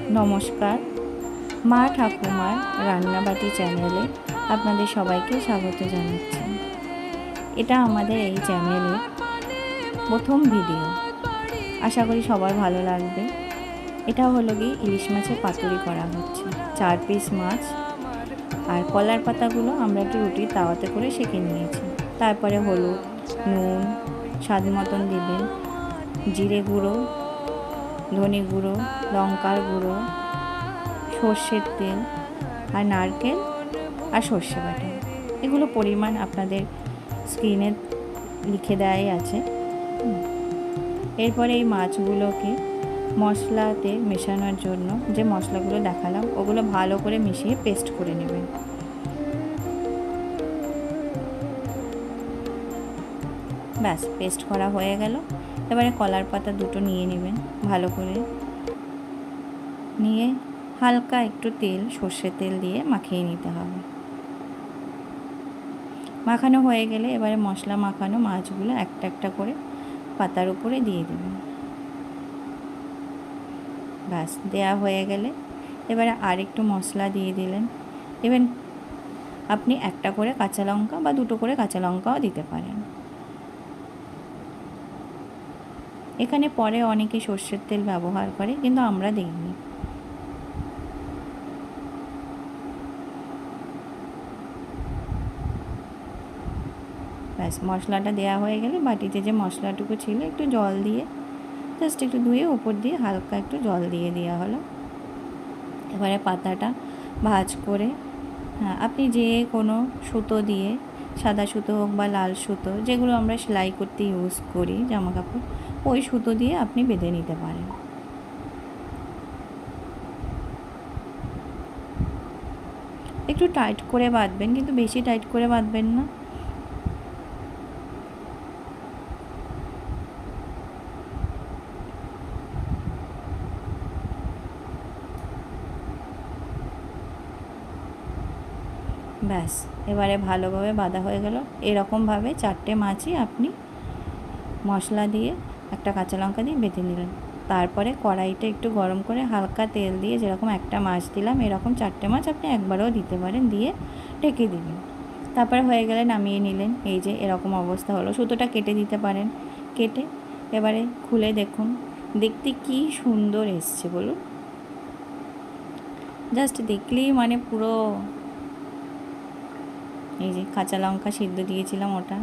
নমস্কার, মা ঠাকুমার রান্নাবাটি চ্যানেলে আপনাদের সবাইকে স্বাগত জানাচ্ছি। এটা আমাদের এই চ্যানেলে প্রথম ভিডিও, আশা করি সবার ভালো লাগবে। এটা হলো গিয়ে ইলিশ মাছের পাতুরি করা হচ্ছে। 4 পিস মাছ আর কলার পাতাগুলো আমরা একটু রুটির তাওয়াতে করে সেঁকে নিয়েছি। তারপরে হলুদ, নুন স্বাদ মতন দেবেন, জিরে গুঁড়ো, ধনে গুঁড়ো, লঙ্কার গুঁড়ো, সর্ষের তেল আর নারকেল আর সর্ষে বাটা। এগুলো পরিমাণ আপনাদের স্ক্রিনে লিখে দেওয়াই আছে। এরপরে এই মাছগুলোকে মশলাতে মেশানোর জন্য যে মশলাগুলো দেখালাম ওগুলো ভালো করে মিশিয়ে পেস্ট করে নেবেন। ব্যাস, পেস্ট করা হয়ে গেল। এবারে কলার পাতা দুটো নিয়ে নেবেন, ভালো করে নিয়ে হালকা একটু তেল, সর্ষের তেল দিয়ে মাখিয়ে নিতে হবে। মাখানো হয়ে গেলে এবারে মশলা মাখানো মাছগুলো একটা একটা করে পাতার উপরে দিয়ে দেবেন। ব্যাস, দেয়া হয়ে গেলে এবারে আর একটু মশলা দিয়ে দিলেন। এবার আপনি একটা করে কাঁচা লঙ্কা বা দুটো করে কাঁচা লঙ্কাও দিতে পারেন। এখানে পরে অনেকে সর্ষের তেল ব্যবহার করে, কিন্তু আমরা দিইনি। ব্যাস, মশলাটা দেওয়া হয়ে গেলে বাটিতে যে মশলাটুকু ছিল একটু জল দিয়ে জাস্ট একটু ধুয়ে উপর দিয়ে হালকা একটু জল দিয়ে দেওয়া হলো। এবারে পাতাটা ভাঁজ করে, আপনি যে কোনো সুতো দিয়ে, সাদা সুতো হোক বা লাল সুতো, যেগুলো আমরা সেলাই করতে ইউজ করি জামা কাপড়, ওই সুতো দিয়ে আপনি বেঁধে নিতে পারেন। একটু টাইট করে বাঁধবেন, কিন্তু বেশি টাইট করে বাঁধবেন না। ব্যাস, এবারে ভালোভাবে বাঁধা হয়ে গেল। এরকমভাবে 4টে মাছই আপনি মশলা দিয়ে একটা কাঁচা লঙ্কা দিয়ে বেঁধে নিলেন। তারপরে কড়াইটা একটু গরম করে হালকা তেল দিয়ে, যেরকম একটা মাছ দিলাম এরকম 4টে মাছ আপনি একবারও দিতে পারেন, দিয়ে ঢেকে দিবেন। তারপরে হয়ে গেলে নামিয়ে নিলেন। এই যে এরকম অবস্থা হলো। সুতোটা কেটে দিতে পারেন, কেটে এবারে খুলে দেখুন, দেখতে কি সুন্দর এসছে বলুন। জাস্ট দেখলেই মানে পুরো, এই যে কাঁচা লঙ্কা সিদ্ধ দিয়েছিলাম ওটা